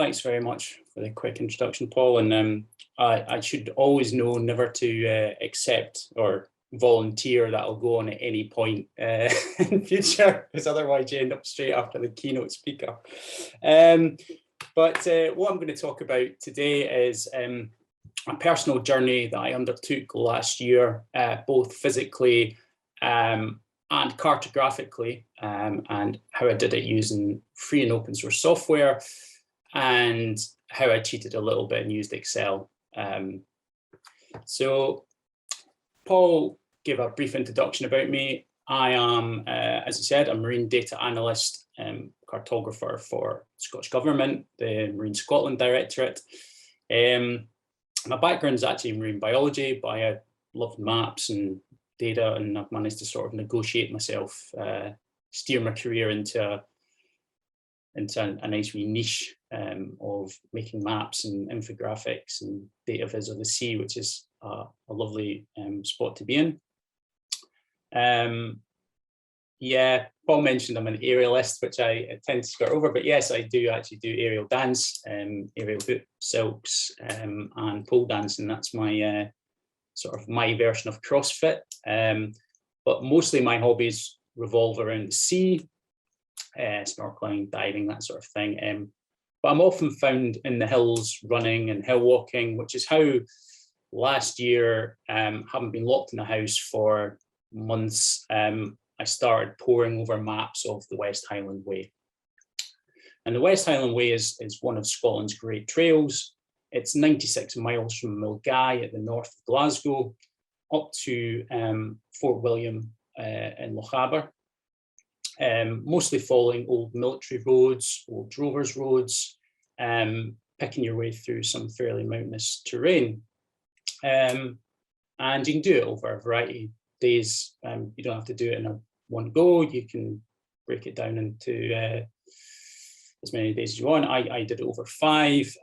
Thanks very much for the quick introduction, Paul. And I should always know never to accept or volunteer that I'll go on at any point in future, because otherwise you end up straight after the keynote speaker. But what I'm going to talk about today is a personal journey that I undertook last year, both physically and cartographically, and how I did it using free and open source software, and how I cheated a little bit and used Excel. So Paul gave a brief introduction about me. I am, as he said, a marine data analyst, cartographer for Scottish Government, the Marine Scotland Directorate. My background is actually in marine biology, but I love maps and data, and I've managed to sort of negotiate myself, steer my career into a nice wee niche of making maps and infographics and data viz of the sea, which is a lovely spot to be in. Yeah, Paul mentioned I'm an aerialist, which I tend to skirt over, but yes, I do actually do aerial dance, aerial hoop, silks, and pole dancing. That's my sort of my version of CrossFit. But mostly my hobbies revolve around the sea, snorkeling, diving, that sort of thing. But I'm often found in the hills running and hill walking, which is how last year, having been locked in the house for months, I started poring over maps of the West Highland Way. And the West Highland Way is one of Scotland's great trails. It's 96 miles from Milngavie at the north of Glasgow up to Fort William in Lochaber. Mostly following old military roads, old drovers roads, picking your way through some fairly mountainous terrain. And you can do it over a variety of days. You don't have to do it in one go. You can break it down into as many days as you want. I did it over 5.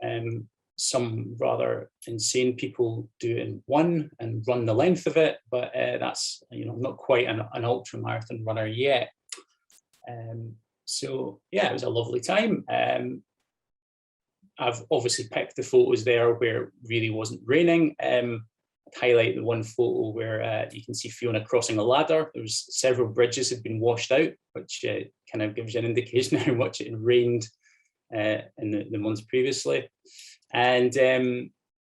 Some rather insane people do it in 1 and run the length of it, but that's, not quite an ultra marathon runner yet. So yeah, it was a lovely time. I've obviously picked the photos there where it really wasn't raining. I'd highlight the one photo where you can see Fiona crossing a ladder. There was several bridges had been washed out, which kind of gives you an indication how much it had rained in the months previously. And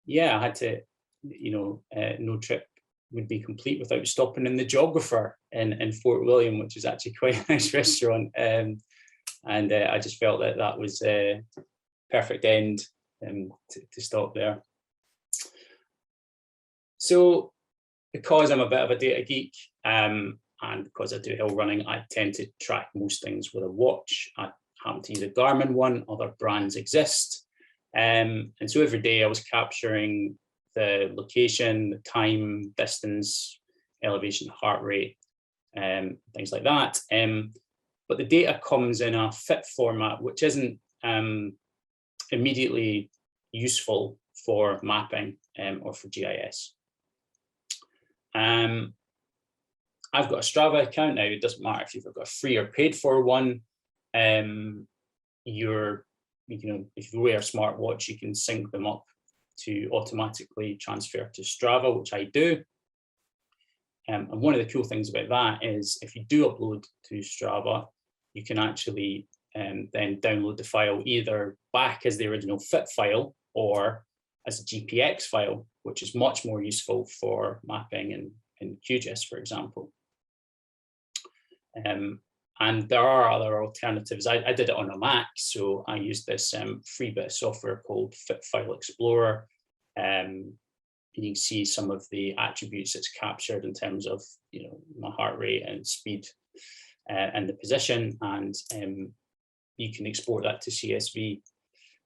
yeah, I had to, no trip would be complete without stopping in the Geographer in Fort William, which is actually quite a nice restaurant. And I just felt that was a perfect end to stop there. So because I'm a bit of a data geek, and because I do hill running, I tend to track most things with a watch. I happen to use a Garmin one, other brands exist. And so every day I was capturing the location, the time, distance, elevation, heart rate, things like that. But the data comes in a fit format, which isn't immediately useful for mapping or for GIS. I've got a Strava account now. It doesn't matter if you've got a free or paid for one. If you wear a smartwatch, you can sync them up to automatically transfer to Strava, which I do. And one of the cool things about that is if you do upload to Strava, you can actually then download the file either back as the original fit file or as a GPX file, which is much more useful for mapping in QGIS, for example. And there are other alternatives. I did it on a Mac, so I used this free bit of software called Fit File Explorer. And you can see some of the attributes it's captured in terms of my heart rate and speed and the position, and you can export that to CSV.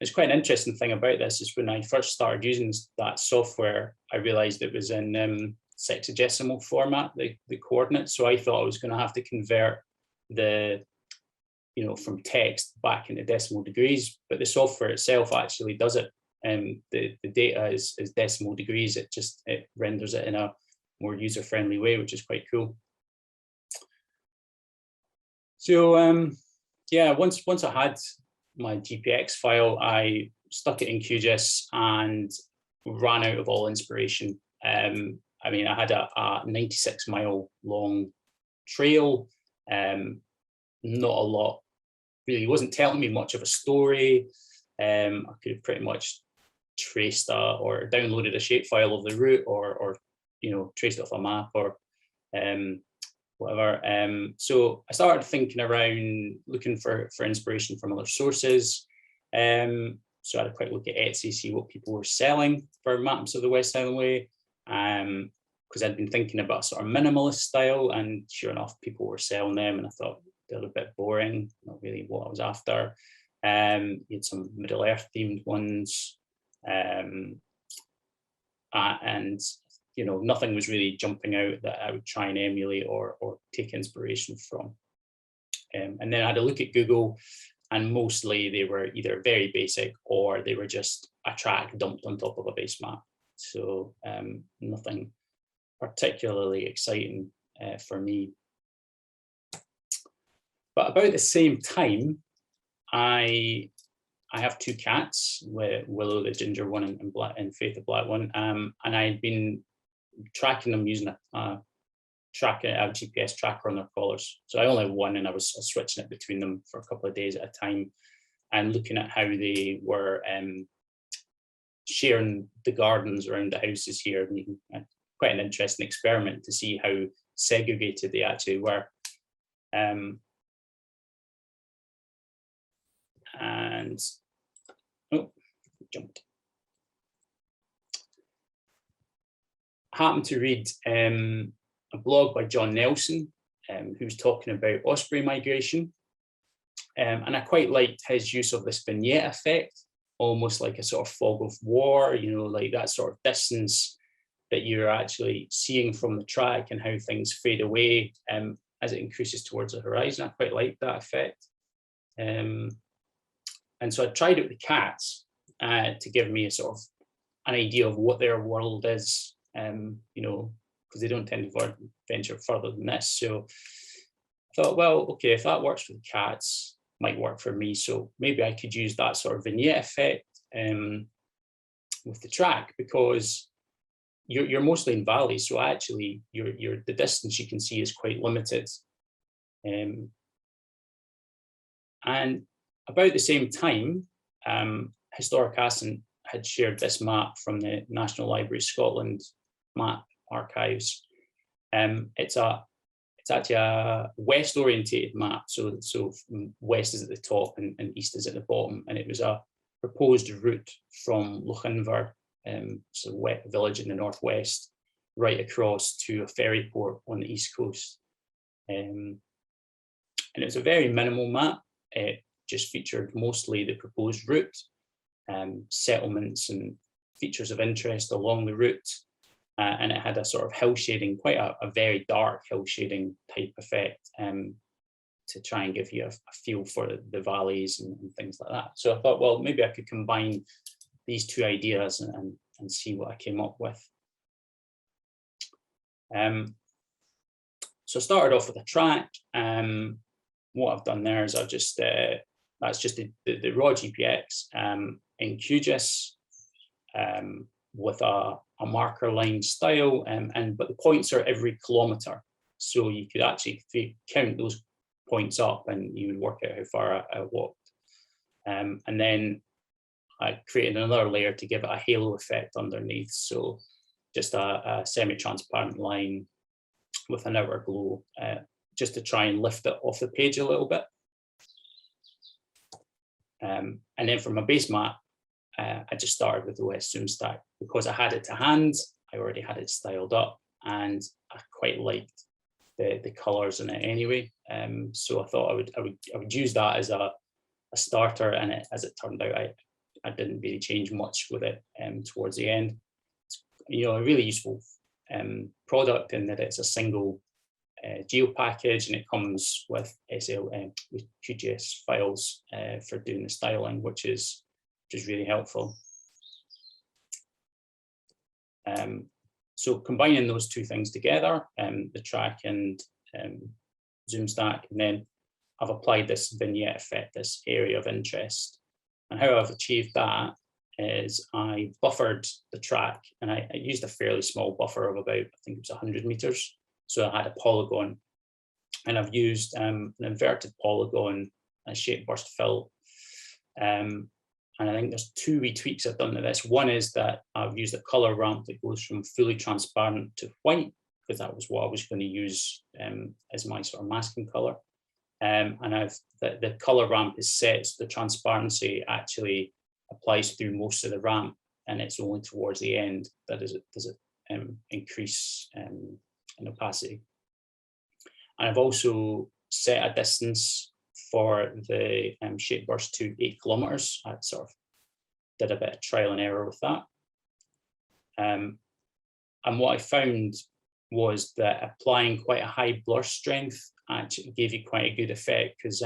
It's quite an interesting thing about this is when I first started using that software, I realized it was in sexagesimal format, the coordinates. So I thought I was going to have to convert from text back into decimal degrees, but the software itself actually does it. The data is decimal degrees. It renders it in a more user-friendly way, which is quite cool. So yeah, once I had my GPX file, I stuck it in QGIS and ran out of all inspiration. I mean, I had a 96-mile long trail, not a lot, really wasn't telling me much of a story. I could have pretty much traced or downloaded a shapefile of the route, or traced it off a map, or whatever. So I started thinking around, looking for inspiration from other sources. So I had a quick look at Etsy, see what people were selling for maps of the West Highland Way, because I'd been thinking about a sort of minimalist style, and sure enough, people were selling them, and I thought they were a bit boring, not really what I was after. You had some Middle Earth themed ones, and nothing was really jumping out that I would try and emulate or take inspiration from. And then I had a look at Google, and mostly they were either very basic or they were just a track dumped on top of a base map. So nothing particularly exciting for me. But about the same time, I have two cats, Willow, the ginger one, and Faith, the black one, and I had been tracking them using a GPS tracker on their collars. So I only have one, and I was switching it between them for a couple of days at a time, and looking at how they were sharing the gardens around the houses here. And quite an interesting experiment to see how segregated they actually were. And jumped. I happened to read a blog by John Nelson, who was talking about osprey migration. And I quite liked his use of this vignette effect, almost like a sort of fog of war, like that sort of distance that you're actually seeing from the track and how things fade away as it increases towards the horizon. I quite liked that effect. And so I tried it with the cats to give me a sort of an idea of what their world is, because they don't tend to venture further than this. So I thought, well, okay, if that works for the cats, might work for me. So maybe I could use that sort of vignette effect with the track, because you're mostly in valleys. So actually, the distance you can see is quite limited. And about the same time, Historic Aston had shared this map from the National Library of Scotland map archives. It's actually a west orientated map. So west is at the top and east is at the bottom. And it was a proposed route from Lochinver, so a village in the northwest, right across to a ferry port on the east coast. And it was a very minimal map. It just featured mostly the proposed route, settlements and features of interest along the route. And it had a sort of hill shading, quite a very dark hill shading type effect, to try and give you a feel for the valleys and things like that. So I thought, well, maybe I could combine these two ideas and see what I came up with. So I started off with a track. What I've done there is I've just, that's just the raw GPX in QGIS with a marker line style, but the points are every kilometre. So you could actually count those points up and you would work out how far I walked. And then I created another layer to give it a halo effect underneath. So just a semi-transparent line with an outer glow, just to try and lift it off the page a little bit. And then from a base map, I just started with the West Zoom stack because I had it to hand. I already had it styled up, and I quite liked the colours in it anyway. So I thought I would use that as a starter, and as it turned out, I didn't really change much with it towards the end. It's, a really useful product in that it's a single geo package, and it comes with with QGIS files for doing the styling, which is really helpful. So combining those two things together, the track and Zoom stack, and then I've applied this vignette effect, this area of interest. And how I've achieved that is I buffered the track, and I used a fairly small buffer of about, I think it was 100 meters. So I had a polygon, and I've used an inverted polygon, a shape burst fill. And I think there's two wee tweaks I've done to this. One is that I've used a color ramp that goes from fully transparent to white, because that was what I was going to use as my sort of masking color. And the color ramp is set so the transparency actually applies through most of the ramp, and it's only towards the end that does it increase in opacity. And I've also set a distance for the shape burst to 8 kilometers. I sort of did a bit of trial and error with that. And what I found was that applying quite a high blur strength actually gave you quite a good effect, because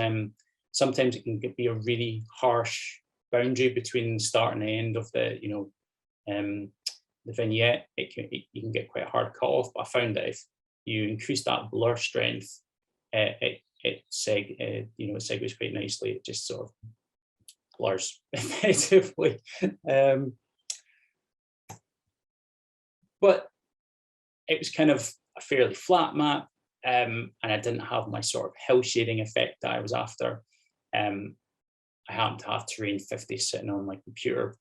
sometimes it can be a really harsh boundary between the start and the end of the, the vignette. You can get quite a hard cut off, but I found that if you increase that blur strength, it segues quite nicely. It just sort of blurs effectively. But it was kind of a fairly flat map, and I didn't have my sort of hill shading effect that I was after. I happened to have terrain 50 sitting on my computer,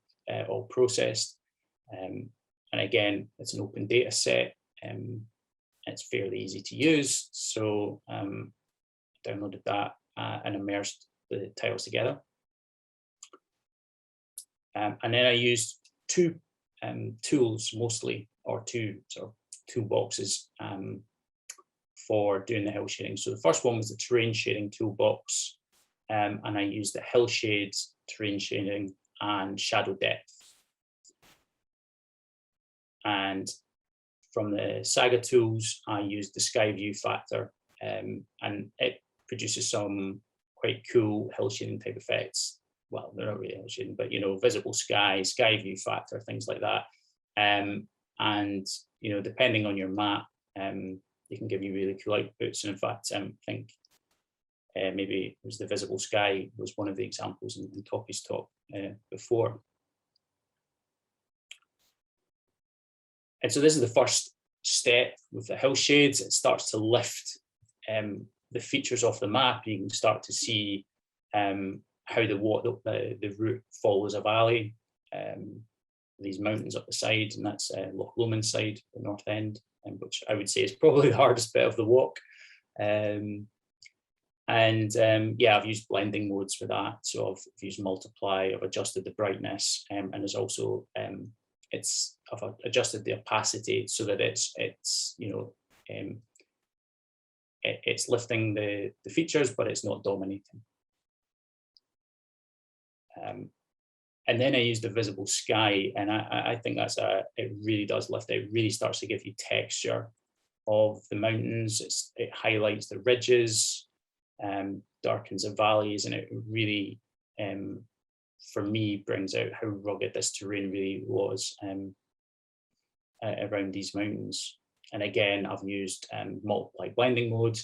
all processed. And again, it's an open data set. It's fairly easy to use. So I downloaded that and immersed the tiles together. And then I used two tools mostly, or two sort of toolboxes for doing the hill shading. So the first one was the terrain shading toolbox, and I used the hill shades, terrain shading, and shadow depth. And from the Saga tools, I used the sky view factor, and it produces some quite cool hill shading type effects. Well, they're not really hill shading, but visible sky view factor, things like that. And depending on your map, they can give you really cool outputs. And in fact, I think maybe it was the visible sky was one of the examples in Toki's talk before. And so this is the first step with the hill shades. It starts to lift the features of the map. You can start to see how the route follows a valley, these mountains up the side, and that's Loch Lomond side, the north end, which I would say is probably the hardest bit of the walk. Yeah, I've used blending modes for that. So I've used multiply, I've adjusted the brightness, and there's also I've adjusted the opacity so that it's lifting the features, but it's not dominating. And then I used the visible sky, and I think it really does lift. It really starts to give you texture of the mountains. It highlights the ridges, darkens the valleys, and it really, for me, brings out how rugged this terrain really was around these mountains. And again, I've used multiply blending mode,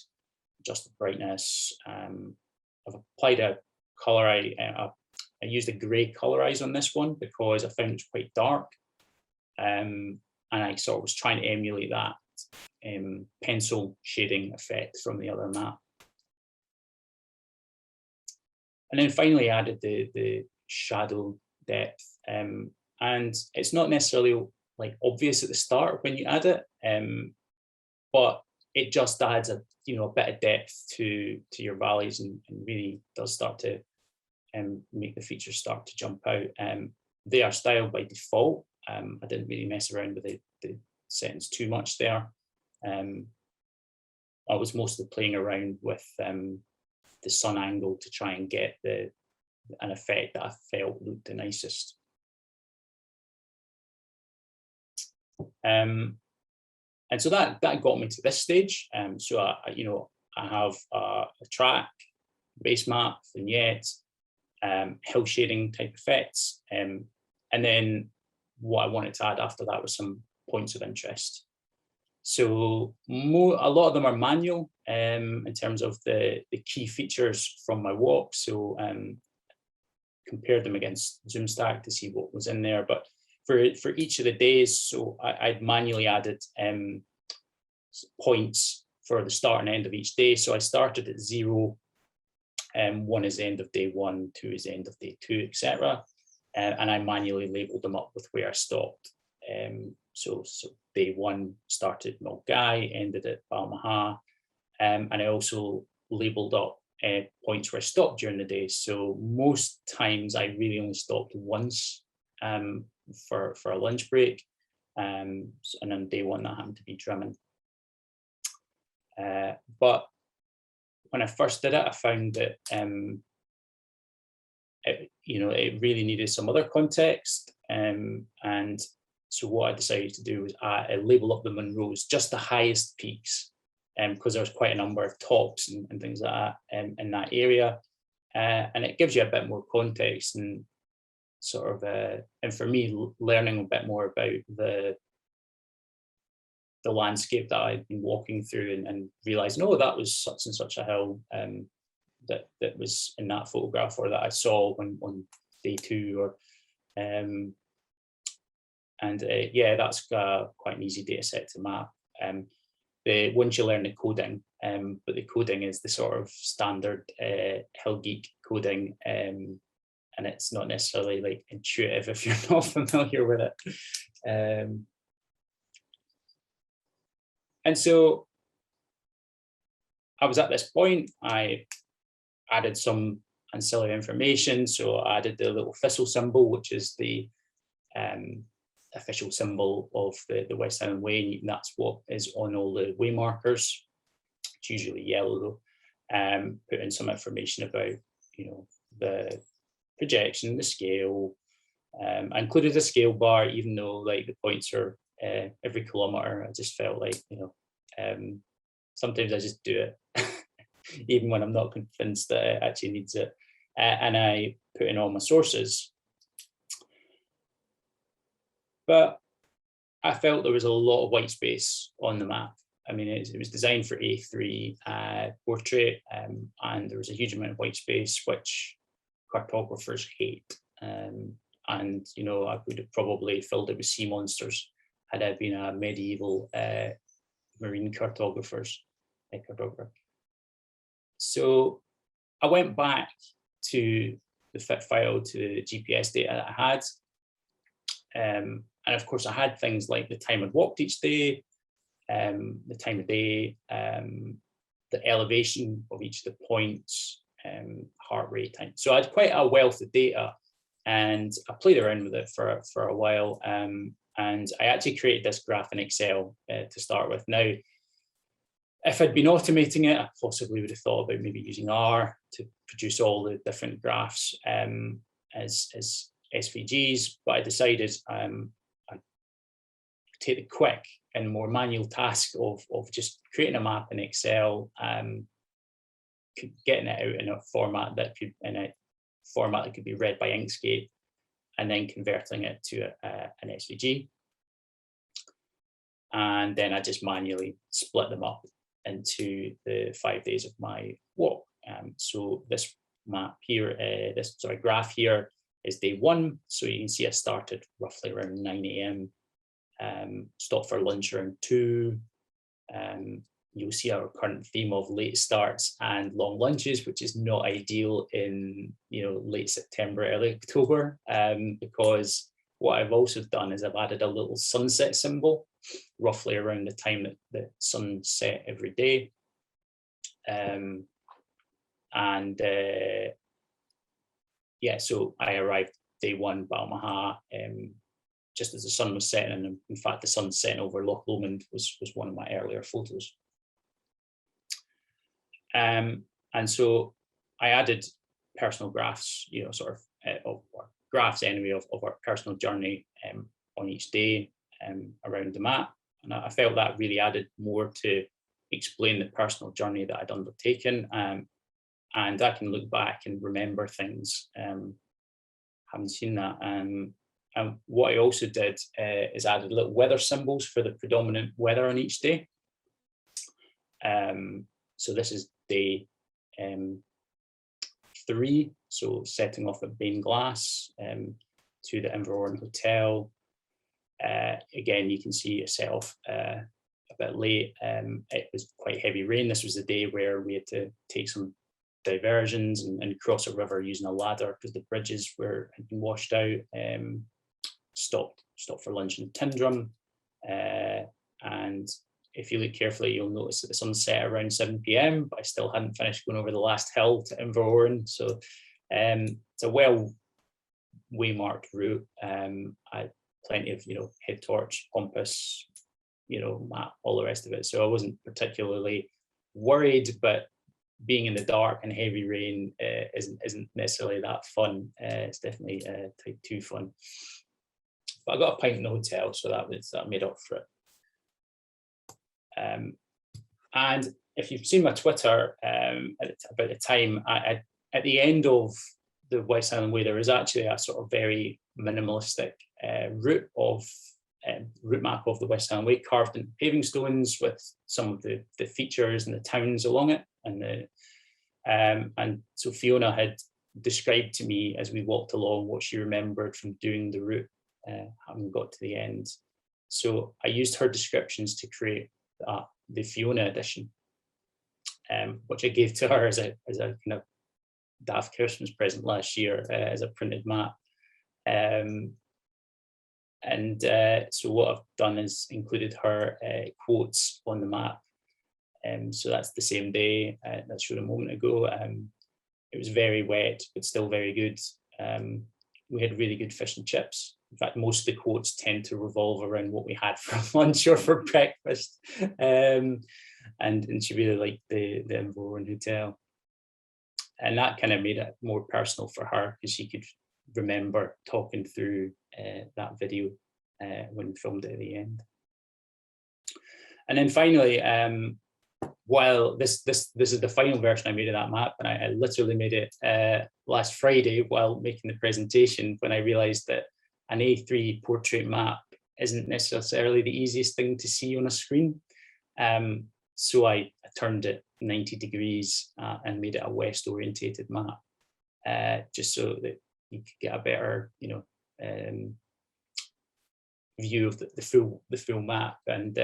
adjust the brightness. I've applied a color. I used a grey colorize on this one because I found it was quite dark, and I sort of was trying to emulate that pencil shading effect from the other map. And then finally added the shadow depth, and it's not necessarily like obvious at the start when you add it, but it just adds a bit of depth to your valleys, and really does start to make the features start to jump out. They are styled by default. I didn't really mess around with the settings too much there. I was mostly playing around with the sun angle to try and get an effect that I felt looked the nicest. And so that got me to this stage. So I have a track, base map, vignette, hill shading type effects, and then what I wanted to add after that was some points of interest. So a lot of them are manual in terms of the key features from my walk. So compared them against ZoomStack to see what was in there. But for each of the days, so I'd manually added points for the start and end of each day. So I started at 0, 1 is the end of day 1, 2 is the end of day 2, etc. And I manually labeled them up with where I stopped. So day 1 started Mulgai, ended at Balmaha, and I also labeled up points where I stopped during the day. So most times I really only stopped once for a lunch break, and on day 1 that happened to be Drimmen. But when I first did it, I found that it really needed some other context, and so what I decided to do was label up the Munros, just the highest peaks, because there was quite a number of tops and things like that in that area, and it gives you a bit more context and sort of, and for me, learning a bit more about the landscape that I'd been walking through, and realizing, oh, that was such and such a hill that was in that photograph, or that I saw on day 2, or yeah, that's quite an easy data set to map. Once you learn the coding, but the coding is the sort of standard Hill Geek coding, and it's not necessarily like intuitive if you're not familiar with it. And so I was at this point, I added some ancillary information. So I added the little thistle symbol, which is the official symbol of the West Highland Way. And that's what is on all the way markers. It's usually yellow though. Put in some information about, the projection, the scale. I included a scale bar, even though like the points are every kilometre. I just felt like, sometimes I just do it, even when I'm not convinced that it actually needs it. And I put in all my sources. But I felt there was a lot of white space on the map. I mean, it was designed for A3 portrait, and there was a huge amount of white space, which cartographers hate. And, I would have probably filled it with sea monsters had I been a medieval marine cartographer. So I went back to the fit file, to the GPS data that I had. And of course, I had things like the time I'd walked each day, the time of day, the elevation of each of the points, heart rate time. So I had quite a wealth of data, and I played around with it for a while. And I actually created this graph in Excel to start with. Now, if I'd been automating it, I possibly would have thought about maybe using R to produce all the different graphs as SVGs, but I decided I'd take the quick and more manual task of just creating a map in Excel, getting it out in a format that could be read by Inkscape, and then converting it to an SVG. And then I just manually split them up into the 5 days of my walk. So this map here, graph here is day 1. So you can see I started roughly around 9 AM, stopped for lunch around 2. You'll see our current theme of late starts and long lunches, which is not ideal in late September, early October, because what I've also done is I've added a little sunset symbol roughly around the time that the sun set every day. Yeah, so I arrived day 1, Balmaha, just as the sun was setting, and in fact the sun setting over Loch Lomond was one of my earlier photos. And so I added personal graphs, or graphs anyway of our personal journey on each day around the map. And I felt that really added more to explain the personal journey that I'd undertaken. And I can look back and remember things, haven't seen that. And what I also did is added little weather symbols for the predominant weather on each day. So this is day 3, so setting off at Bain Glass to the Inverorn Hotel. Again, you can see it set off a bit late. It was quite heavy rain. This was the day where we had to take some diversions and cross a river using a ladder because the bridges had been washed out. Stopped for lunch in Tyndrum, and if you look carefully, you'll notice that the sun set around 7 p.m, but I still hadn't finished going over the last hill to Inverorn. So it's a well waymarked route. I had plenty of, head torch, compass, map, all the rest of it. So I wasn't particularly worried, but being in the dark and heavy rain isn't necessarily that fun. It's definitely type 2 fun. But I got a pint in the hotel, so that made up for it. And if you've seen my Twitter about the time, at the end of the West Highland Way, there is actually a sort of very minimalistic route map of the West Highland Way, carved into paving stones with some of the features and the towns along it. And so Fiona had described to me as we walked along what she remembered from doing the route, having got to the end. So I used her descriptions to create the Fiona edition, which I gave to her as a kind of daft Christmas present last year as a printed map. So what I've done is included her quotes on the map. So that's the same day that I showed a moment ago. It was very wet, but still very good. We had really good fish and chips. In fact, most of the quotes tend to revolve around what we had for lunch or for breakfast. And she really liked the Inverorn Hotel. And that kind of made it more personal for her because she could remember talking through that video when we filmed it at the end. And then finally, while this is the final version I made of that map, and I literally made it last Friday while making the presentation, when I realized that an A3 portrait map isn't necessarily the easiest thing to see on a screen. So I turned it 90 degrees and made it a west orientated map, just so that you could get a better, view of the full map. And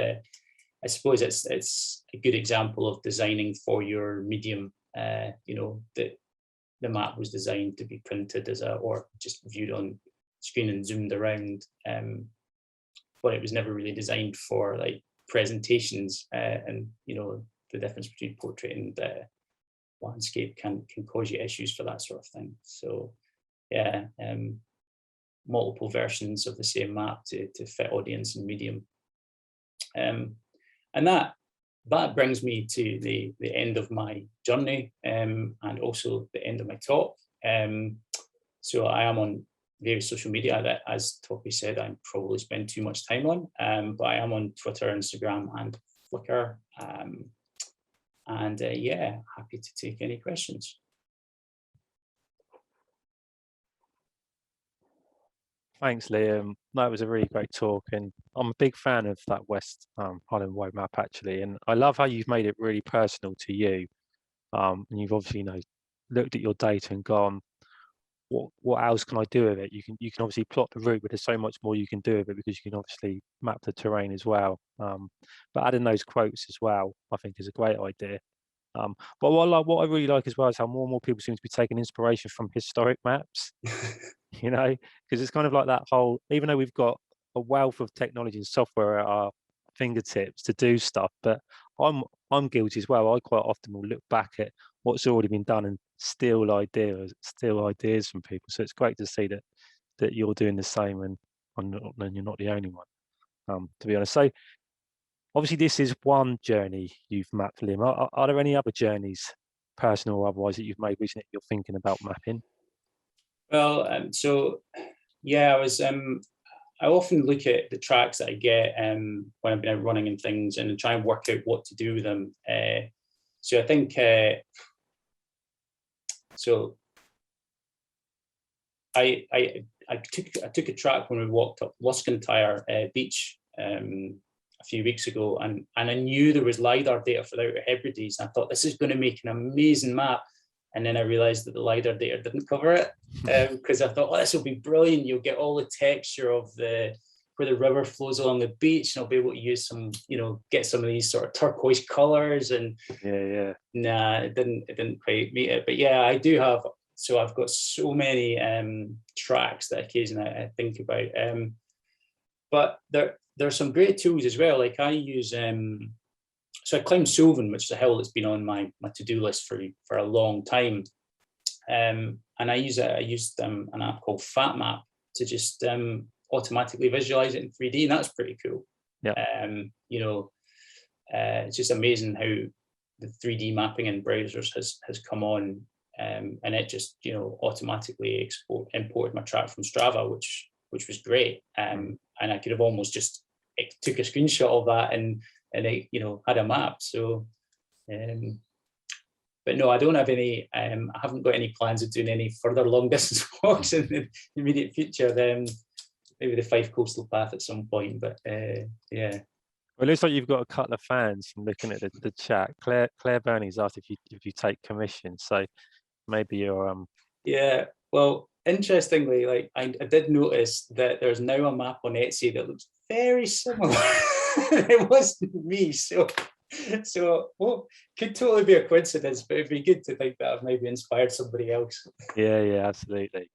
I suppose it's a good example of designing for your medium. That the map was designed to be printed or just viewed on screen and zoomed around, but it was never really designed for like presentations. And the difference between portrait and landscape can cause you issues for that sort of thing. So yeah, multiple versions of the same map to fit audience and medium. And that brings me to the end of my journey, and also the end of my talk. So I am on various social media that, as Toppy said, I probably spend too much time on, but I am on Twitter, Instagram, and Flickr. Yeah, happy to take any questions. Thanks, Liam. That was a really great talk, and I'm a big fan of that West Highland Way map actually, and I love how you've made it really personal to you. And you've obviously looked at your data and gone, what else can I do with it? You can obviously plot the route, but there's so much more you can do with it because you can obviously map the terrain as well. But adding those quotes as well, I think, is a great idea. But what I really like as well is how more and more people seem to be taking inspiration from historic maps. Because it's kind of like that whole, even though we've got a wealth of technology and software at our fingertips to do stuff, but I'm guilty as well. I quite often will look back at what's already been done and steal ideas from people. So it's great to see that you're doing the same, and you're not the only one, to be honest. So obviously this is one journey you've mapped, Liam. Are there any other journeys, personal or otherwise, that you've made recently that you're thinking about mapping? Well, so yeah, I often look at the tracks that I get when I've been out running and things, and try and work out what to do with them. So I think I took a track when we walked up Luscantire Beach a few weeks ago, and I knew there was LiDAR data for the Outer Hebrides, and I thought this is going to make an amazing map. And then I realized that the LiDAR data didn't cover it, because I thought, oh, this will be brilliant. You'll get all the texture of where the river flows along the beach, and I'll be able to use some, get some of these sort of turquoise colors. And nah, it didn't quite meet it. But yeah, I do have. So I've got so many tracks that occasionally I think about. But there's some great tools as well. Like I use. So I climbed Sylvan, which is a hill that's been on my to-do list for a long time. And I used an app called FatMap to just automatically visualize it in 3D, and that's pretty cool. Yeah. It's just amazing how the 3D mapping in browsers has come on, and it just automatically imported my track from Strava, which was great. And I could have almost just took a screenshot of that and it had a map. So but no, I don't have any. I haven't got any plans of doing any further long distance walks in the immediate future. Maybe the Fife Coastal Path at some point. But yeah. Well, it looks like you've got a couple of fans from looking at the chat. Claire Burney's asked if you take commission, so maybe you're Yeah. Well, interestingly, like I did notice that there's now a map on Etsy that looks very similar. It wasn't me, so well, could totally be a coincidence, but it'd be good to think that I've maybe inspired somebody else. Yeah, absolutely.